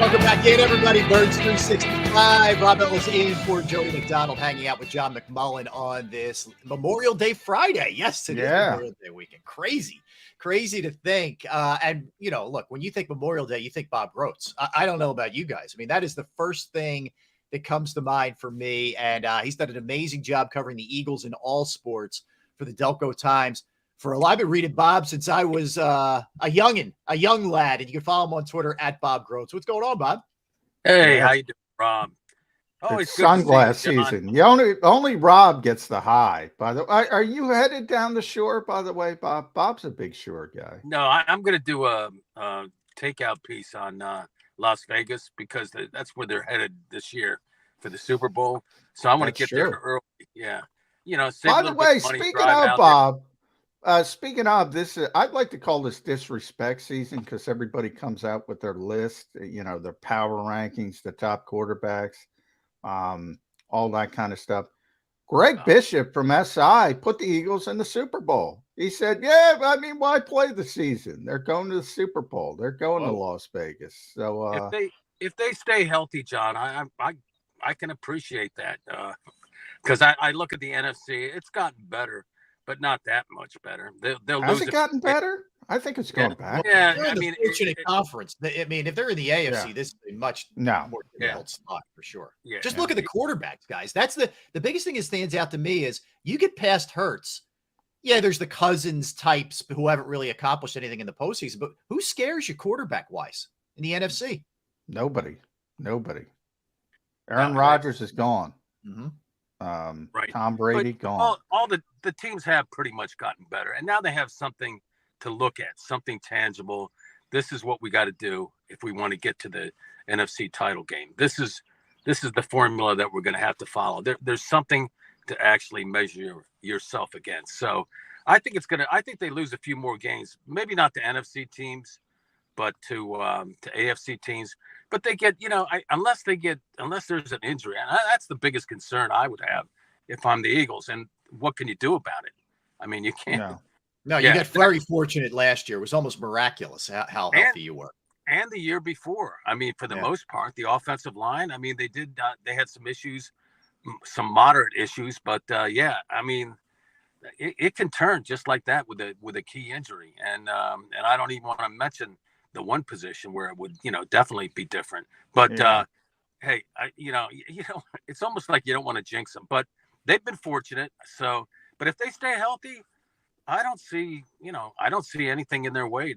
Welcome back in, everybody. Birds 365. Rob Ellis in for Jody McDonald, hanging out with John McMullen on this Memorial Day Friday. Yes, it is Memorial Day weekend. Crazy to think. And, you know, look, when you think Memorial Day, you think Bob Grotz. I don't know about you guys. I mean, that is the first thing that comes to mind for me. And he's done an amazing job covering the Eagles in all sports for the Delco Times. I've been reading Bob since I was a young lad, and you can follow him on Twitter at Bob Grotz. What's going on, Bob? Hey, how you doing, Rob? Oh, it's sunglass season. Only Rob gets the high. By the way, are you headed down the shore? By the way, Bob. Bob's a big shore guy. No, I'm going to do a takeout piece on Las Vegas because that's where they're headed this year for the Super Bowl. So I want to get there early. Yeah, you know. By the way, speaking of Bob. Speaking of this, I'd like to call this disrespect season because everybody comes out with their list, you know, their power rankings, the top quarterbacks, all that kind of stuff. Greg Bishop from SI put the Eagles in the Super Bowl. He said, yeah, I mean, why play the season? They're going to the Super Bowl. They're going to Las Vegas. So if they stay healthy, John, I can appreciate that because I look at the NFC. It's gotten better, but not that much better. They'll Has lose it gotten better? I think it's going back. Yeah, I mean, fortunate conference. I mean, if they're in the AFC, this is a much more difficult spot for sure. Yeah, just look at the quarterbacks, guys. That's the biggest thing that stands out to me is you get past Hurts. Yeah, there's the Cousins types who haven't really accomplished anything in the postseason, but who scares you quarterback wise in the NFC? Nobody. Aaron Rodgers is gone. Mm-hmm. Right. Tom Brady gone. All the teams have pretty much gotten better, and now they have something to look at, something tangible. This is what we got to do if we want to get to the NFC title game. This is the formula that we're going to have to follow. There's something to actually measure yourself against. So I think they lose a few more games, maybe not to NFC teams, but to AFC teams. But they get, you know, unless there's an injury, and that's the biggest concern I would have if I'm the Eagles. And what can you do about it? I mean, you can't. No, you got very fortunate last year. It was almost miraculous how healthy you were. And the year before, I mean, for the most part, the offensive line. I mean, they had some issues, some moderate issues, but I mean, it can turn just like that with a key injury. And I don't even want to mention the one position where it would, you know, definitely be different. But hey, it's almost like you don't want to jinx them, but they've been fortunate. So, but if they stay healthy, I don't see anything in their way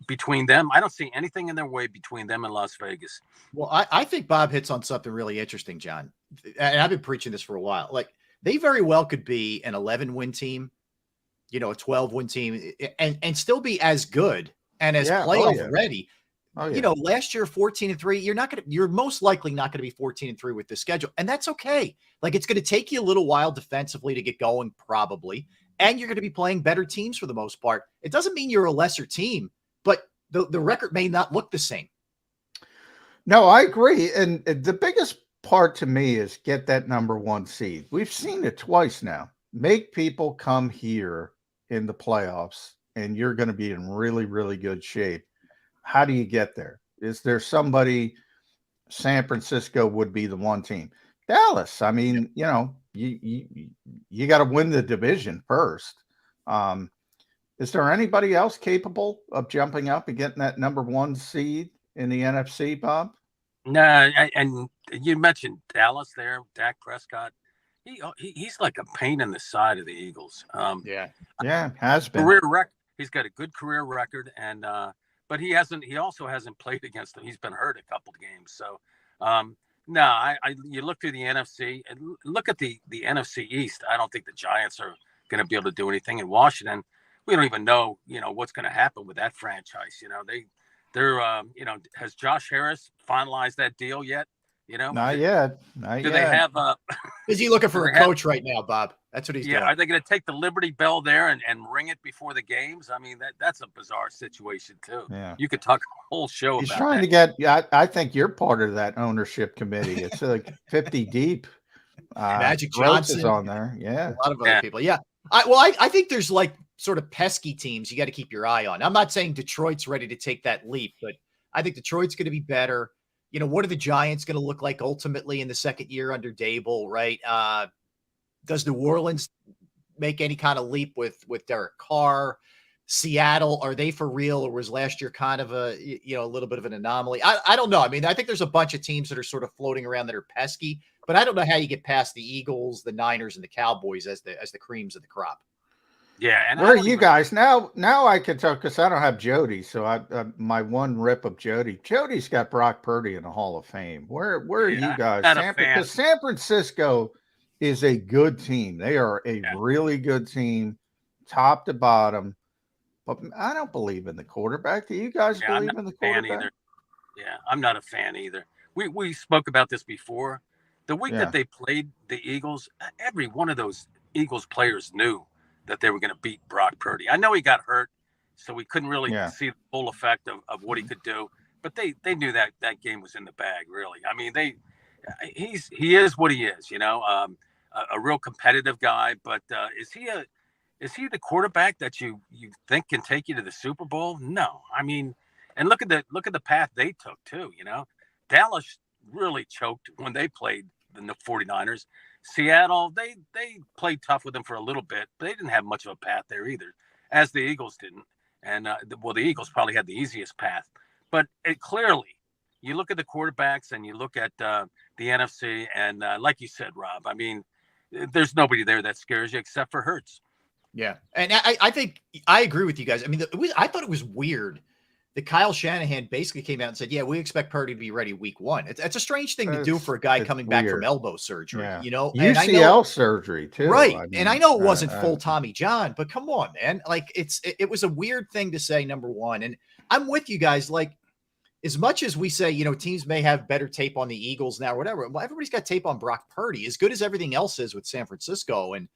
between them. I don't see anything in their way between them and Las Vegas. Well, I think Bob hits on something really interesting, John. And I've been preaching this for a while. Like, they very well could be an 11-win team, you know, a 12-win team, and still be as good and as playoff ready. Oh, yeah. You know, last year 14-3. You're most likely not going to be 14-3 with this schedule, and that's okay. Like, it's going to take you a little while defensively to get going, probably, and you're going to be playing better teams for the most part. It doesn't mean you're a lesser team, but the record may not look the same. No, I agree, and the biggest part to me is get that number one seed. We've seen it twice now. Make people come here in the playoffs, and you're going to be in really, really good shape. How do you get there? Is there somebody? San Francisco would be the one team. Dallas, I mean, you know, you got to win the division first. Is there anybody else capable of jumping up and getting that number one seed in the NFC, Bob? No, and you mentioned Dallas there, Dak Prescott. He's like a pain in the side of the Eagles. Has been. He's got a good career record, and but he also hasn't played against them. He's been hurt a couple of games. So, you look through the NFC and look at the NFC East. I don't think the Giants are going to be able to do anything. In Washington, we don't even know, you know, what's going to happen with that franchise. You know, they're has Josh Harris finalized that deal yet? You know, not yet. Do they have Is he looking for a coach right now, Bob? That's what he's doing. Are they going to take the Liberty Bell there and ring it before the games? I mean, that's a bizarre situation too. Yeah. You could talk a whole show he's about trying to get I think you're part of that ownership committee. It's like 50 deep. Magic Grotz Johnson is on there. Yeah. A lot of other people. Yeah. I think there's like sort of pesky teams you got to keep your eye on. I'm not saying Detroit's ready to take that leap, but I think Detroit's going to be better. What are the Giants going to look like ultimately in the second year under Dable, right? Does New Orleans make any kind of leap with Derek Carr? Seattle, are they for real, or was last year kind of a little bit of an anomaly? I don't know. I mean, I think there's a bunch of teams that are sort of floating around that are pesky, but I don't know how you get past the Eagles, the Niners, and the Cowboys as the creams of the crop. Yeah, and where are you guys now? Now I can talk because I don't have Jody, so I my one rip of Jody. Jody's got Brock Purdy in the Hall of Fame. Where are you guys? Because San Francisco is a good team. They are a really good team, top to bottom. But I don't believe in the quarterback. Do you guys believe in the quarterback? Yeah, I'm not a fan either. We spoke about this before. The week that they played the Eagles, every one of those Eagles players knew that they were going to beat Brock Purdy. I know he got hurt, so we couldn't really see the full effect of what he could do. But they knew that game was in the bag, really. I mean, he is what he is, a real competitive guy. But is he the quarterback that you think can take you to the Super Bowl? No. I mean, and look at the path they took too. Dallas really choked when they played the 49ers. Seattle, they played tough with them for a little bit, but they didn't have much of a path there either, as the Eagles didn't. And the Eagles probably had the easiest path. But clearly, you look at the quarterbacks and you look at the NFC, and like you said, Rob, I mean, there's nobody there that scares you except for Hurts. Yeah. And I think I agree with you guys. I mean, I thought it was weird that Kyle Shanahan basically came out and said, we expect Purdy to be ready week 1. It's a strange thing to do for a guy coming back from elbow surgery, UCL surgery too. Right. I mean, and I know it wasn't full Tommy John, but come on, man. Like it was a weird thing to say, number one. And I'm with you guys. Like, as much as we say, teams may have better tape on the Eagles now or whatever, well, everybody's got tape on Brock Purdy, as good as everything else is with San Francisco. And,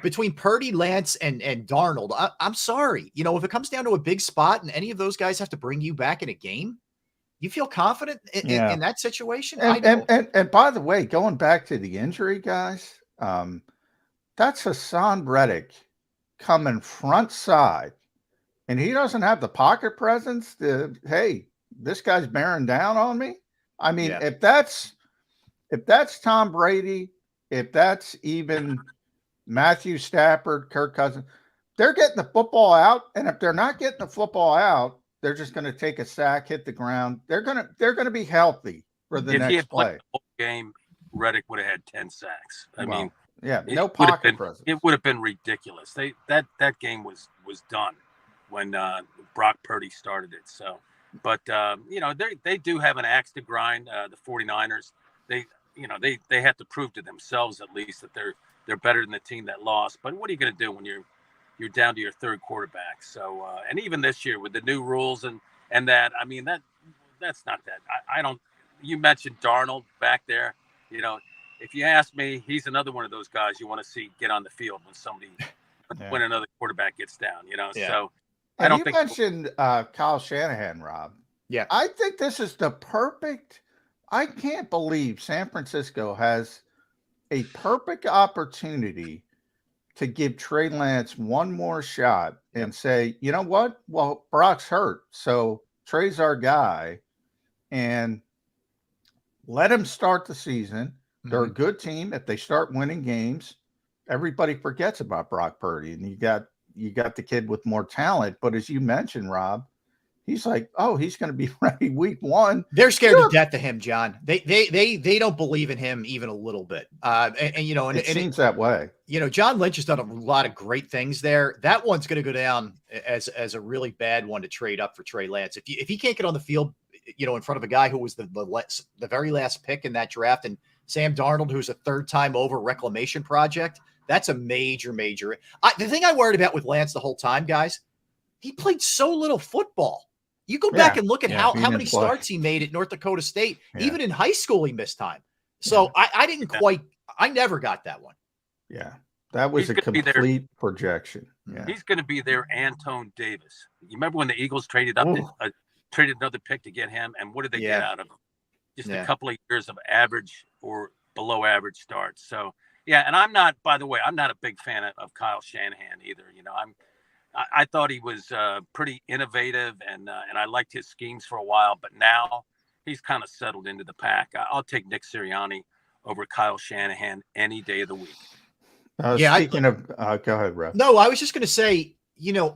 between Purdy, Lance, and Darnold, I'm sorry. If it comes down to a big spot and any of those guys have to bring you back in a game, you feel confident in that situation? And by the way, going back to the injury, guys, that's Hassan Reddick coming front side, and he doesn't have the pocket presence to, hey, this guy's bearing down on me. I mean, if that's Tom Brady, if that's even Matthew Stafford, Kirk Cousins, they're getting the football out. And if they're not getting the football out, they're just going to take a sack, hit the ground. They're going to be healthy for the next play. The whole game, Reddick would have had 10 sacks. I mean, no pocket presence. It would have been ridiculous. That game was done when Brock Purdy started it. So, but they do have an axe to grind. The 49ers, they have to prove to themselves at least that they're better than the team that lost. But what are you going to do when you're down to your third quarterback? So, and even this year with the new rules and that, I mean, that's not that. I don't. You mentioned Darnold back there. If you ask me, he's another one of those guys you want to see get on the field when another quarterback gets down. So I don't think. You mentioned Kyle Shanahan, Rob. Yeah, I think this is the perfect. I can't believe San Francisco has a perfect opportunity to give Trey Lance one more shot and say, you know what? Well, Brock's hurt, so Trey's our guy, and let him start the season. Mm-hmm. They're a good team. If they start winning games, everybody forgets about Brock Purdy, and you got the kid with more talent. But as you mentioned, Rob, he's like, he's going to be ready week 1. They're scared to death of him, John. They don't believe in him even a little bit. It seems that way. John Lynch has done a lot of great things there. That one's going to go down as a really bad one to trade up for Trey Lance. If he can't get on the field, in front of a guy who was the very last pick in that draft, and Sam Darnold, who's a third-time over reclamation project, that's a major. The thing I worried about with Lance the whole time, guys, he played so little football. You go back and look at how many starts he made at North Dakota State. Yeah. Even in high school, he missed time. So I didn't I never got that one. Yeah. That was a complete projection. Yeah. He's going to be their Antone Davis. You remember when the Eagles traded another pick to get him? And what did they get out of him? Just a couple of years of average or below average starts. So, and I'm not a big fan of Kyle Shanahan either. I thought he was pretty innovative, and I liked his schemes for a while. But now he's kind of settled into the pack. I'll take Nick Sirianni over Kyle Shanahan any day of the week. Speaking of, go ahead, Rev. No, I was just going to say,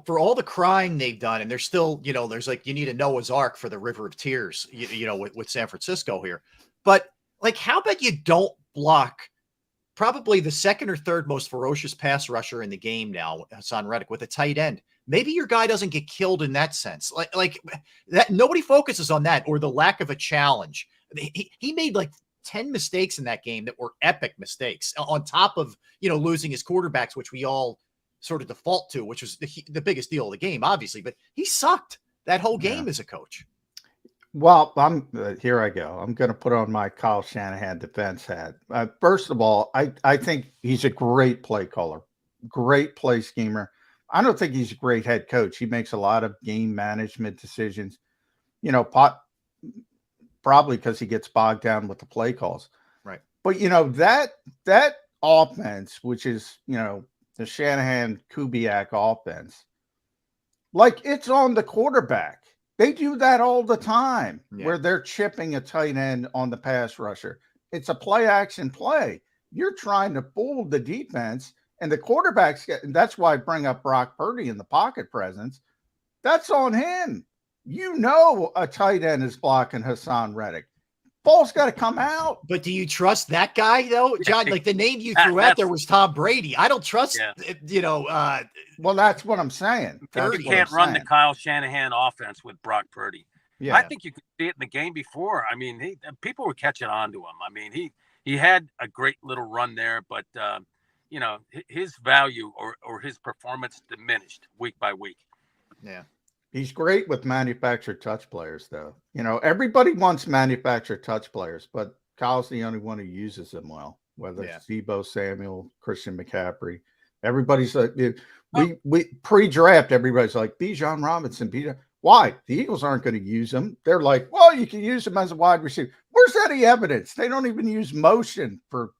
for all the crying they've done, and there's still, there's like, you need a Noah's Ark for the River of Tears, with San Francisco here. But like, how about you don't block probably the second or third most ferocious pass rusher in the game now, Hassan Reddick, with a tight end? Maybe your guy doesn't get killed in that sense. Like that, nobody focuses on that, or the lack of a challenge. He made like 10 mistakes in that game that were epic mistakes, on top of, losing his quarterbacks, which we all sort of default to, which was the biggest deal of the game, obviously. But he sucked that whole game as a coach. Well, here I go. I'm going to put on my Kyle Shanahan defense hat. First of all, I think he's a great play caller, great play schemer. I don't think he's a great head coach. He makes a lot of game management decisions, probably because he gets bogged down with the play calls. Right. But, that offense, which is, the Shanahan Kubiak offense, like, it's on the quarterback. They do that all the time, where they're chipping a tight end on the pass rusher. It's a play action play. You're trying to fool the defense, and the quarterbacks and that's why I bring up Brock Purdy in the pocket presence. That's on him. A tight end is blocking Hassan Reddick. Ball's got to come out. But do you trust that guy, though, John? Like, the name you threw out there was Tom Brady. I don't trust, well, that's what I'm saying. You can't run the Kyle Shanahan offense with Brock Purdy. Yeah. I think you could see it in the game before. I mean, people were catching on to him. I mean, he had a great little run there, but, his value or his performance diminished week by week. Yeah. He's great with manufactured touch players, though. Everybody wants manufactured touch players, but Kyle's the only one who uses them well, whether it's Deebo Samuel, Christian McCaffrey. Everybody's like, we pre-draft, everybody's like, Bijan Robinson. Why? The Eagles aren't going to use him. They're like, well, you can use him as a wide receiver. Where's any evidence? They don't even use motion for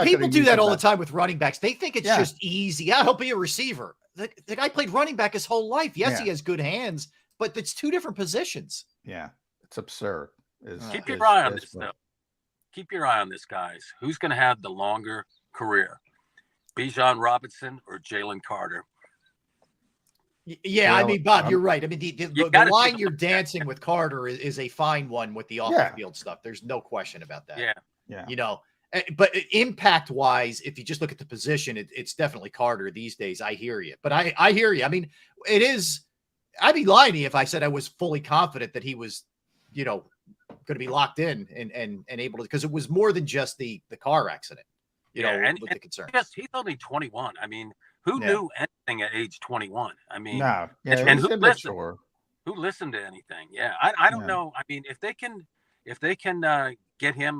people do that all the time with running backs. They think it's just easy. Yeah, he'll be a receiver. The guy played running back his whole life. Yes, he has good hands, but it's two different positions. Yeah, it's absurd. Keep your eye on this, though. Keep your eye on this, guys. Who's going to have the longer career? Bijan Robinson or Jalen Carter? Yeah, I mean, Bob, you're right. I mean, the line you're dancing with Carter is a fine one with the off-the-field stuff. There's no question about that. Yeah. But impact-wise, if you just look at the position, it's definitely Carter these days. I hear you. But I hear you. I mean, it is – I'd be lying to you if I said I was fully confident that he was, going to be locked in and able to – because it was more than just the car accident, with the concern. Yes, he's only 21. I mean, who knew anything at age 21? I mean, and who listened to anything? Yeah, I don't know. I mean, if they can get him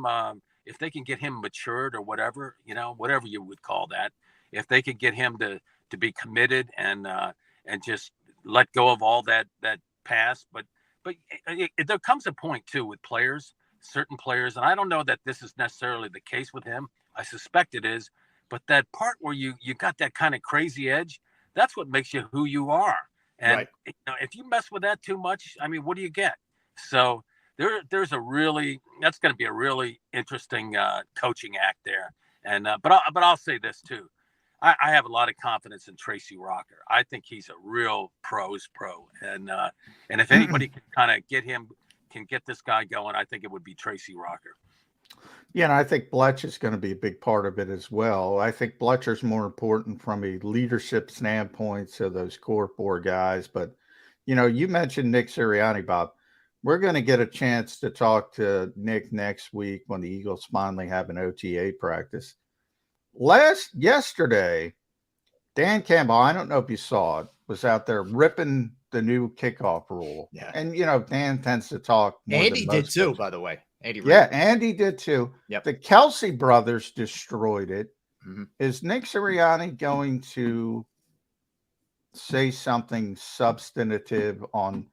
if they can get him matured or whatever, whatever you would call that, if they could get him to be committed and just let go of all that past, but there comes a point too with certain players, and I don't know that this is necessarily the case with him. I suspect it is, but that part where you got that kind of crazy edge, that's what makes you who you are. And if you mess with that too much, I mean, what do you get? So that's going to be a really interesting coaching act there. And but I'll say this too, I have a lot of confidence in Tracy Rocker. I think he's a real pro's pro, and if anybody can kind of get this guy going, I think it would be Tracy Rocker. Yeah, and I think Bletch is going to be a big part of it as well. I think Bletcher's more important from a leadership standpoint to those core four guys. But, you mentioned Nick Sirianni, Bob. We're going to get a chance to talk to Nick next week when the Eagles finally have an OTA practice. Yesterday, Dan Campbell, I don't know if you saw it, was out there ripping the new kickoff rule. Yeah. And, Dan tends to talk more. Andy did too, by the way. Andy did too. Yep. The Kelsey brothers destroyed it. Mm-hmm. Is Nick Sirianni going to say something substantive on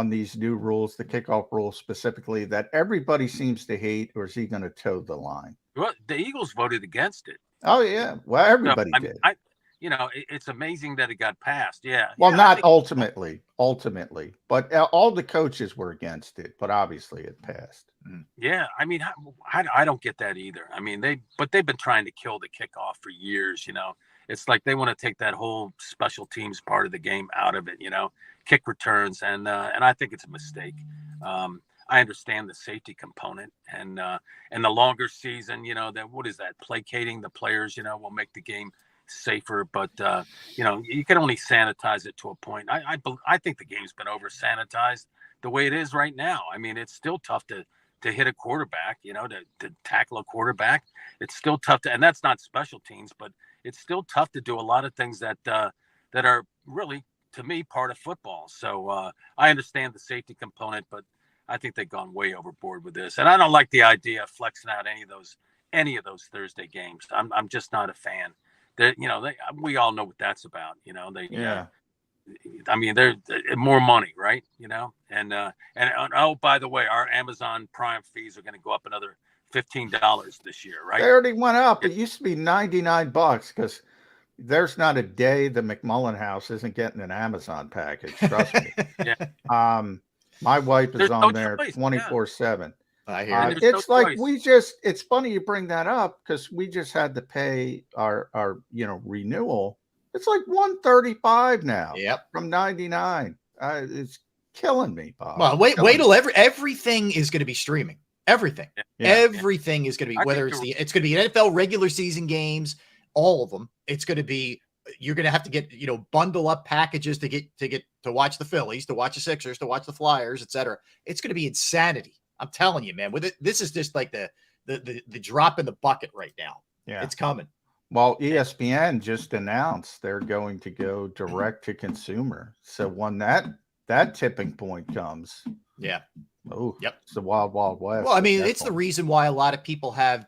these new rules, the kickoff rules specifically, that everybody seems to hate, or is he going to toe the line? Well, the Eagles voted against it. Oh, yeah. Well, everybody did. it's amazing that it got passed. Yeah. Well, yeah, not ultimately, but all the coaches were against it, but obviously it passed. Yeah. I mean, I don't get that either. I mean, they've been trying to kill the kickoff for years. It's like they want to take that whole special teams part of the game out of it. Kick returns, and I think it's a mistake. I understand the safety component and the longer season. That what is that? Placating the players. Will make the game safer, but you can only sanitize it to a point. I think the game's been over sanitized the way it is right now. I mean, it's still tough to hit a quarterback, to tackle a quarterback. It's still tough and that's not special teams, but it's still tough to do a lot of things that are really, to me, part of football. So I understand the safety component, but I think they've gone way overboard with this. And I don't like the idea of flexing out any of those Thursday games. I'm just not a fan. We all know what that's about. I mean, they're more money, right? And oh, by the way, our Amazon Prime fees are going to go up another $15 this year, right? They already went up. It used to be $99 because there's not a day the McMullen house isn't getting an Amazon package. Trust me. Yeah. My wife is on there 24/7. I hear it. It's like it's funny you bring that up because we just had to pay our renewal. It's like $135 now. Yep. From $99. It's killing me, Bob. Well, wait till everything is going to be streaming. Everything. Yeah. Everything is going to be, whether it's going to be NFL regular season games, all of them. It's going to be, you're going to have to get, bundle up packages to watch the Phillies, to watch the Sixers, to watch the Flyers, etc. It's going to be insanity. I'm telling you, man. This is just like the drop in the bucket right now. Yeah, it's coming. Well, ESPN just announced they're going to go direct to consumer. So when that tipping point comes, it's the wild, wild west. Well, I mean, it's the reason why a lot of people have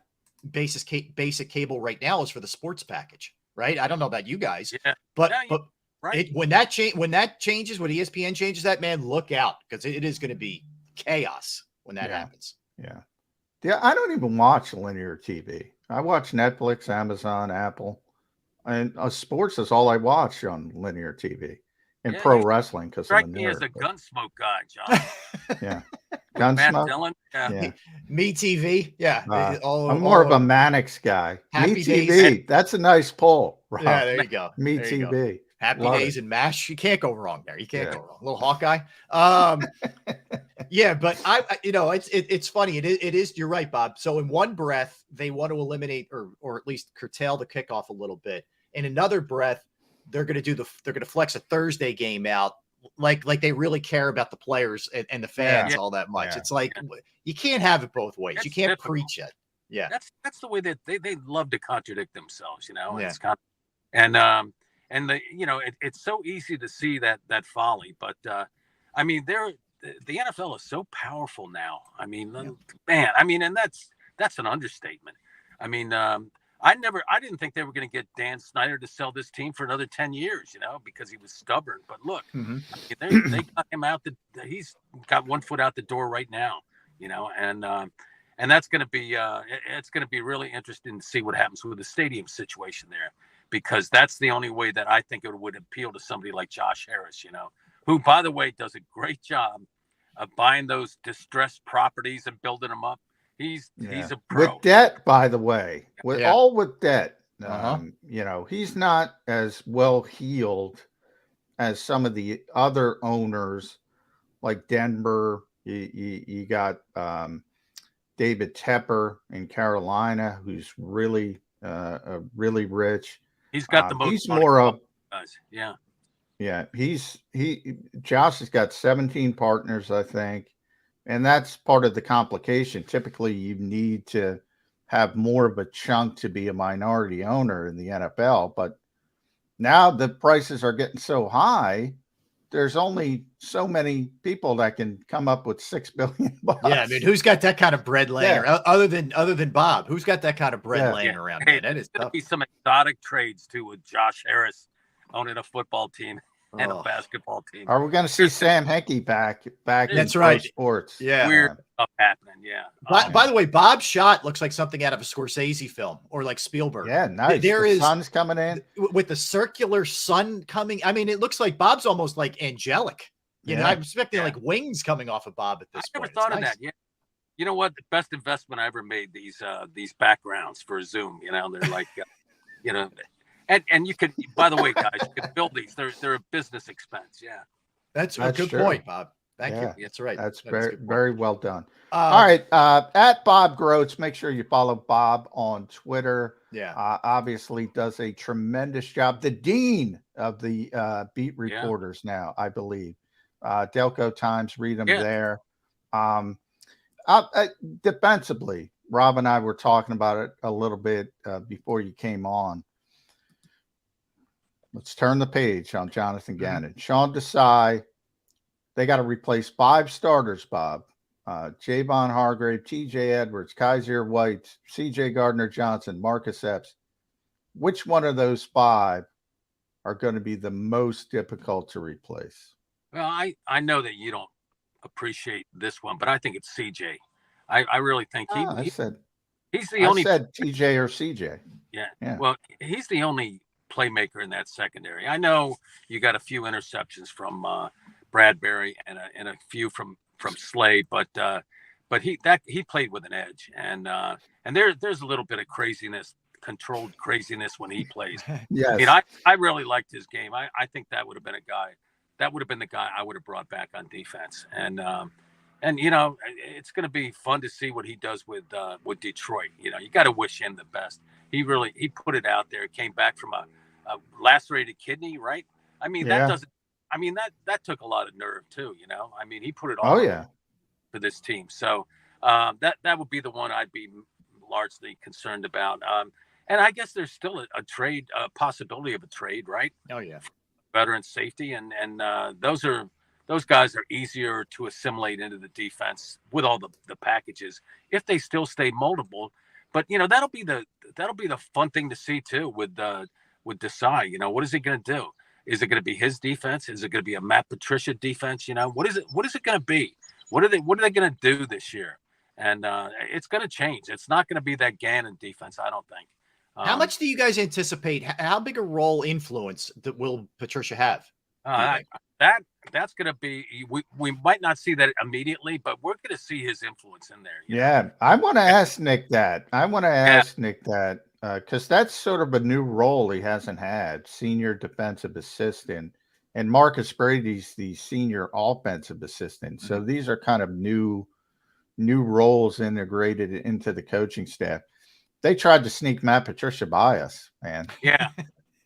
basic cable right now is for the sports package, right? I don't know about you guys, but right. When that changes, when ESPN changes that, man, look out, because it is going to be chaos when that happens. Yeah, I don't even watch linear TV. I watch Netflix, Amazon, Apple, and sports is all I watch on linear TV. And pro wrestling, because I'm a nerd. Me as a Gunsmoke guy, John. Yeah, Gunsmoke. Dillon. Yeah. Me TV. Yeah, I'm more of a Mannix guy. Me TV. Days. That's a nice poll. Rob. Yeah, there you go. Me TV. Happy Days and MASH. You can't go wrong there. You can't go wrong. A little Hawkeye. Yeah, but it's funny. It is. You're right, Bob. So in one breath, they want to eliminate or at least curtail the kickoff a little bit. In another breath, they're going to flex a Thursday game out like they really care about the players and the fans all that much. It's like you can't have it both ways. You can't preach it. Yeah, that's the way that they love to contradict themselves. And it's kind of, it's so easy to see that folly. But I mean, the NFL is so powerful now. I mean, man. I mean, and that's an understatement. I mean, I didn't think they were going to get Dan Snyder to sell this team for another 10 years, because he was stubborn. But look, I mean, they got him out. He's got one foot out the door right now, and that's going to be it's going to be really interesting to see what happens with the stadium situation there, because that's the only way that I think it would appeal to somebody like Josh Harris, who, by the way, does a great job of buying those distressed properties and building them up. He's a pro. With debt, by the way, all with debt. He's not as well heeled as some of the other owners, like Denver. You got David Tepper in Carolina, who's really rich. He's got the most. He's more of guys. Yeah. Josh has got 17 partners, I think. And that's part of the complication. Typically, you need to have more of a chunk to be a minority owner in the NFL. But now the prices are getting so high, there's only so many people that can come up with $6 billion. Yeah, I mean, who's got that kind of bread laying around? Other than Bob? Who's got that kind of bread laying around? Hey, that is tough. Be some exotic trades too, with Josh Harris owning a football team. and a basketball team. Are we going to see Sam Henke back That's in right. sports? Yeah. Weird stuff happening. Yeah. By the way, Bob's shot looks like something out of a Scorsese film or like Spielberg. Yeah, nice. The sun's coming in with the circular sun coming. I mean, it looks like Bob's almost like angelic. You know, I'm expecting like wings coming off of Bob at this point. I never thought of that. Yeah. You know what? The best investment I ever made, these backgrounds for Zoom. You know, they're like, you know, and you could. By the way, guys, you can build these. They're a business expense. Yeah, that's a good point, Bob. Thank you. That's right. That's very well done. All right, at Bob Grotz, make sure you follow Bob on Twitter. Yeah, obviously does a tremendous job. The dean of the beat reporters now, I believe. Delco Times, read them there. Defensively, Rob and I were talking about it a little bit before you came on. Let's turn the page on Jonathan Gannon. Sean Desai, they got to replace 5 starters, Bob. Javon Hargrave, TJ Edwards, Kaiser White, CJ Gardner-Johnson, Marcus Epps. Which one of those 5 are going to be the most difficult to replace? Well, I know that you don't appreciate this one, but I think it's CJ. I really think he's the only. I said TJ or CJ. Yeah. Well, he's the only playmaker in that secondary. I know you got a few interceptions from Bradbury and a few from Slade, but he played with an edge, and there's a little bit of craziness, controlled craziness when he plays. Yes. I mean, I really liked his game. I think that would have been a guy. That would have been the guy I would have brought back on defense, and you know, it's going to be fun to see what he does with Detroit. You know, you got to wish him the best. He put it out there. Came back from a lacerated kidney, right? I mean, that took a lot of nerve too. You know, I mean, he put it all for this team. So that would be the one I'd be largely concerned about. And I guess there's still a trade, possibility of a trade, right? Oh yeah, veteran safety, and those guys are easier to assimilate into the defense with all the packages if they still stay moldable. But you know, that'll be the fun thing to see too with Desai. You know, what is he going to do? Is it going to be his defense? Is it going to be a Matt Patricia defense? You know, what is it going to be? What are they going to do this year? And it's going to change. It's not going to be that Gannon defense, I don't think. How much do you guys anticipate? How big a role influence that will Patricia have? That's going to be. We might not see that immediately, but we're going to see his influence in there. Yeah, I want to ask Nick that. Because that's sort of a new role he hasn't had, senior defensive assistant, and Marcus Brady's the senior offensive assistant. So these are kind of new roles integrated into the coaching staff. They tried to sneak Matt Patricia by us, man. Yeah.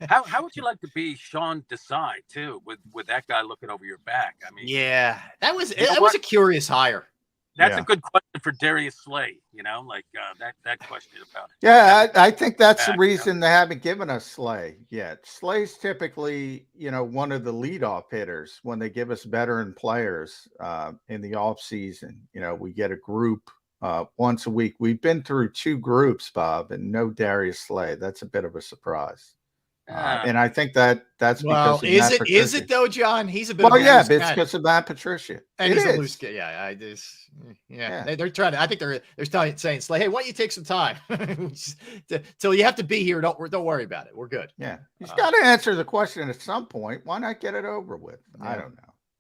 How would you like to be Sean Desai too, with that guy looking over your back? I mean, yeah, that was a curious hire. That's a good question for Darius Slay. You know, like that question about. Yeah, I think that's the reason they haven't given us Slay yet. Slay's typically, you know, one of the leadoff hitters when they give us veteran players in the off season. You know, we get a group once a week. We've been through 2 groups, Bob, and no Darius Slay. That's a bit of a surprise. And I think that's because is it though, John? He's a bit. Well, yeah, it's because of Matt Patricia. And he's a loose guy. Yeah. They're trying to. I think they're saying, Slay, hey, why don't you take some time till you have to be here? Don't worry about it. We're good. Yeah, he's got to answer the question at some point. Why not get it over with? Yeah.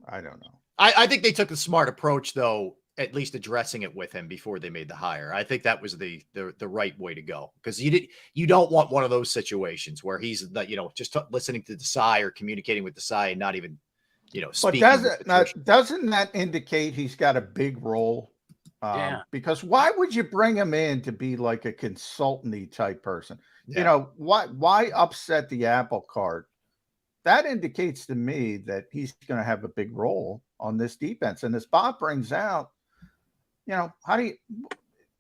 I don't know. I think they took the smart approach though. At least addressing it with him before they made the hire. I think that was the right way to go, because you don't want one of those situations where he's just listening to Desai or communicating with Desai and not even speaking. But doesn't that indicate he's got a big role? Because why would you bring him in to be like a consultant-y type person? Yeah. You know, why upset the apple cart? That indicates to me that he's going to have a big role on this defense. And as Bob brings out, you know,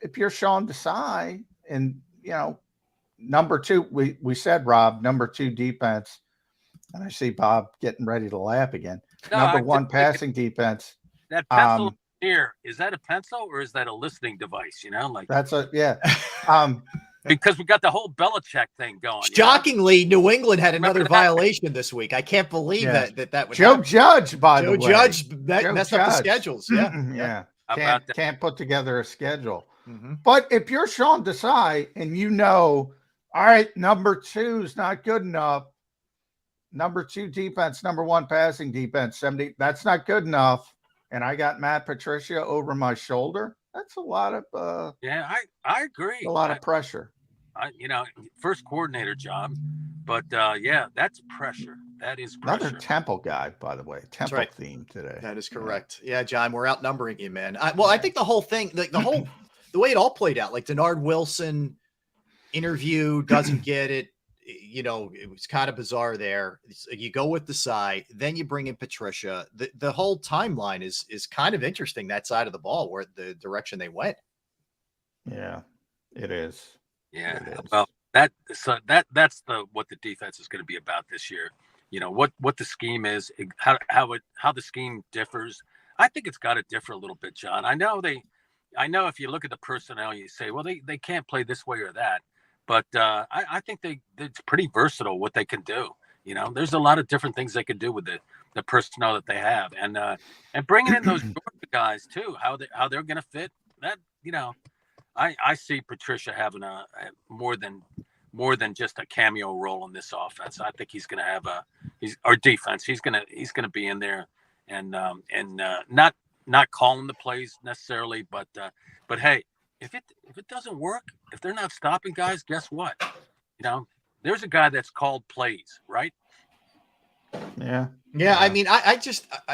if you're Sean Desai and, you know, number 2, we said, Rob, number 2 defense, and I see Bob getting ready to laugh again. Number 1 passing defense. That pencil here, is that a pencil or is that a listening device? You know, like that's because we got the whole Belichick thing going. Shockingly, New England had another violation this week. I can't believe that would Joe happen. Judge, by the way. Joe Judge messed up the schedules. Yeah. Can't put together a schedule. But if you're Sean Desai and all right, number 2 is not good enough. Number 2 defense, number 1 passing defense, 70. That's not good enough. And I got Matt Patricia over my shoulder. That's a lot of I agree. A lot of pressure. First coordinator job, but that's pressure. That is pressure. Another Temple guy, by the way. Temple theme today. That is correct. Yeah, John, we're outnumbering you, man. I think the whole thing, the way it all played out, like Denard Wilson interview doesn't get it. It was kind of bizarre there. You go with Desai, then you bring in Patricia. The whole timeline is kind of interesting, that side of the ball, where the direction they went. Yeah, it is. Yeah. It is. Well, that's what the defense is going to be about this year. What the scheme is, how the scheme differs. I think it's got to differ a little bit, John. I know if you look at the personnel, you say, well, they can't play this way or that. But I think it's pretty versatile what they can do. There's a lot of different things they could do with the personnel that they have, and bringing in those guys too. How they're going to fit that. I see Patricia having a more than just a cameo role in this offense. I think he's going to have our defense. He's going to be in there and not calling the plays necessarily, but hey. If it doesn't work, if they're not stopping guys, guess what? There's a guy that's called plays, right? Yeah. I mean, I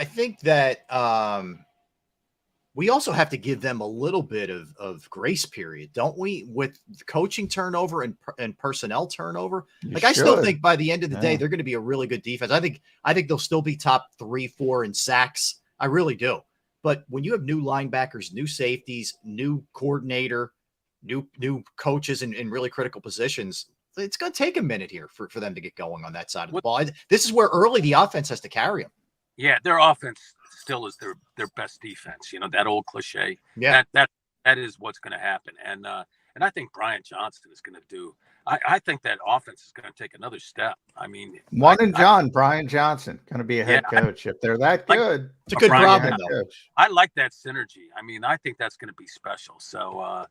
think that we also have to give them a little bit of grace period, don't we? With coaching turnover and personnel turnover. I still think by the end of the day, they're going to be a really good defense. I think they'll still be top 3-4 in sacks. I really do. But when you have new linebackers, new safeties, new coordinator, new coaches in really critical positions, it's going to take a minute here for them to get going on that side of the ball. This is where early the offense has to carry them. Yeah, their offense still is their best defense. That old cliche. Yeah, that is what's going to happen. And I think Brian Johnston is going to do. I think that offense is going to take another step. I mean, Brian Johnson going to be a head coach if they're that good. It's a good problem, though. I like that synergy. I mean, I think that's going to be special. So,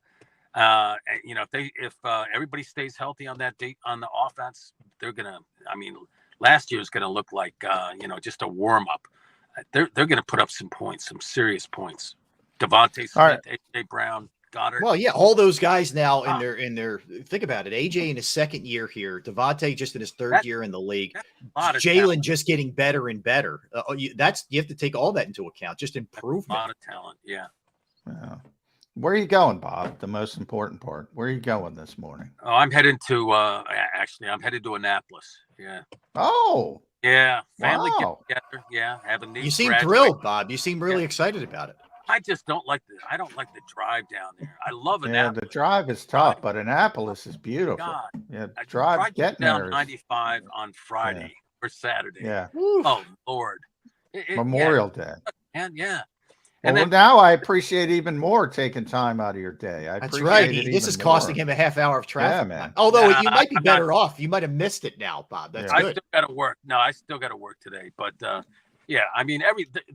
if everybody stays healthy on that date on the offense, they're going to. I mean, last year is going to look like just a warm up. They're going to put up some points, some serious points. Devontae Smith, AJ Brown. Goddard. Well, yeah, all those guys now in their think about it. AJ in his second year here, Devontae just in his third year in the league, Jalen just getting better and better. You have to take all that into account. Just improvement. A lot of talent, yeah. Where are you going, Bob? The most important part. Where are you going this morning? Oh, I'm heading to I'm headed to Annapolis. Yeah. Oh. Yeah. Family get together. Yeah. Having these. You seem thrilled, Bob. You seem really excited about it. I just don't like the drive down there. I love Annapolis. Yeah, the drive is tough, but Annapolis is beautiful. God. Yeah, drive getting down there 95 on Friday or Saturday. Yeah. Oh Lord. Memorial Day. And yeah. And well, now I appreciate even more taking time out of your day. That's right. This is costing him a half hour of traffic. Yeah, man. Although you might be better off. You might have missed it now, Bob. That's good. I still got to work. No, I still got to work today, but. Yeah, I mean,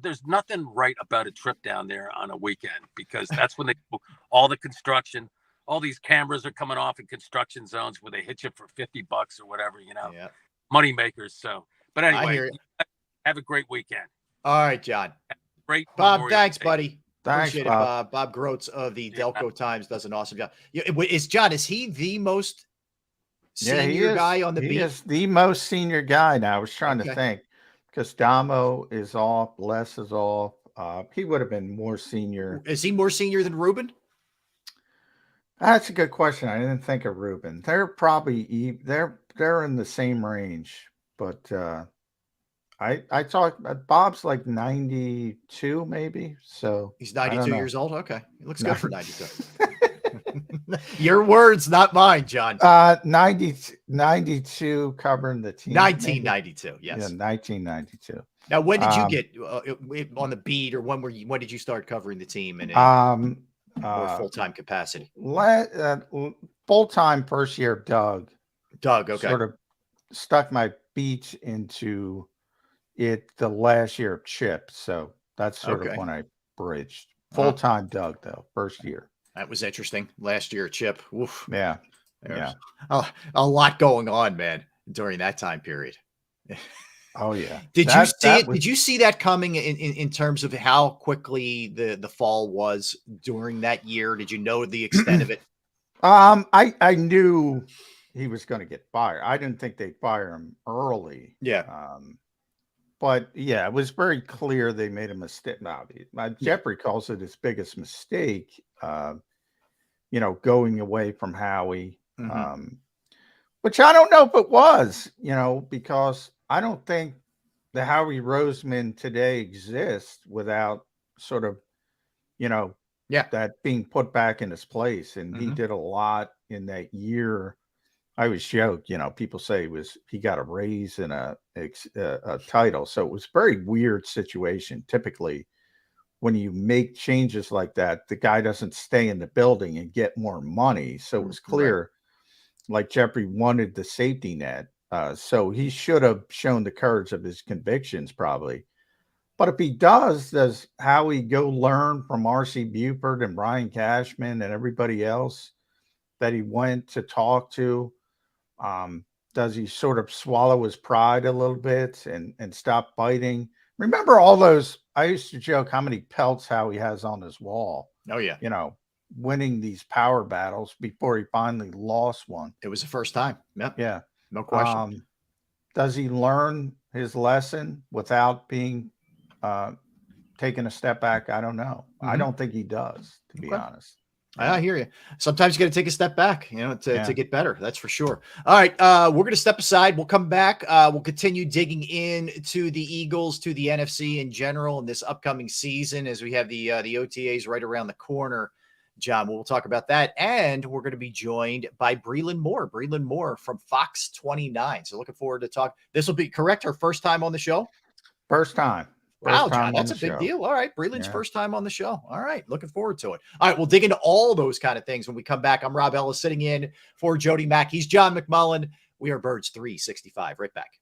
there's nothing right about a trip down there on a weekend because that's when they do all the construction. All these cameras are coming off in construction zones where they hit you for $50 or whatever, money makers. So, but anyway, have a great weekend. All right, John. Great, Bob. Thanks, buddy. Thanks, appreciate Bob. it, Bob. Bob Grotz of the Delco Times does an awesome job. Is he the most senior guy on the beat? He is the most senior guy now. I was trying to think. Because Damo is off, Les is off. He would have been more senior. Is he more senior than Ruben? That's a good question. I didn't think of Ruben. They're probably they're in the same range, but I thought Bob's like 92 maybe. So he's 92 years old. Okay, he looks good for 92. Your words, not mine, John. 92 covering the team. 1992, yes. Yeah, 1992. Now, when did you get on the beat, or when did you start covering the team in more full-time capacity? full-time first year Doug. Okay. Sort of stuck my beats into it the last year of Chip. So that's sort of when I bridged. Full-time Doug, though, first year. That was interesting. Last year, Chip. Oof. Yeah. There's a lot going on, man, during that time period. Oh, yeah. Did you see it? Did you see that coming in terms of how quickly the fall was during that year? Did you know the extent of it? I knew he was going to get fired. I didn't think they'd fire him early. Yeah. But yeah, it was very clear they made a mistake. Jeffrey calls it his biggest mistake, going away from Howie, which I don't know if it was, because I don't think the Howie Roseman today exists without sort of, that being put back in his place. And he did a lot in that year. I always joke, people say he got a raise and a title. So it was a very weird situation. Typically, when you make changes like that, the guy doesn't stay in the building and get more money. So it was clear, like Jeffrey wanted the safety net. So he should have shown the courage of his convictions, probably. But if he does Howie go learn from R.C. Buford and Brian Cashman and everybody else that he went to talk to? Does he sort of swallow his pride a little bit and stop biting? Remember all those? I used to joke how many pelts Howie has on his wall. Oh, yeah. Winning these power battles before he finally lost one. It was the first time. Yep. Yeah. No question. Does he learn his lesson without being taking a step back? I don't know. I don't think he does, to be honest. I hear you. Sometimes you got to take a step back, to get better. That's for sure. All right. We're going to step aside. We'll come back. We'll continue digging into the Eagles, to the NFC in general in this upcoming season, as we have the OTAs right around the corner. John, we'll talk about that. And we're going to be joined by Breland Moore from Fox 29. So looking forward to talk. This will be her first time on the show. First time. Wow, John, that's a big deal. All right. Breland's first time on the show. All right. Looking forward to it. All right. We'll dig into all those kind of things when we come back. I'm Rob Ellis sitting in for Jody Mack. He's John McMullen. We are Birds 365. Right back.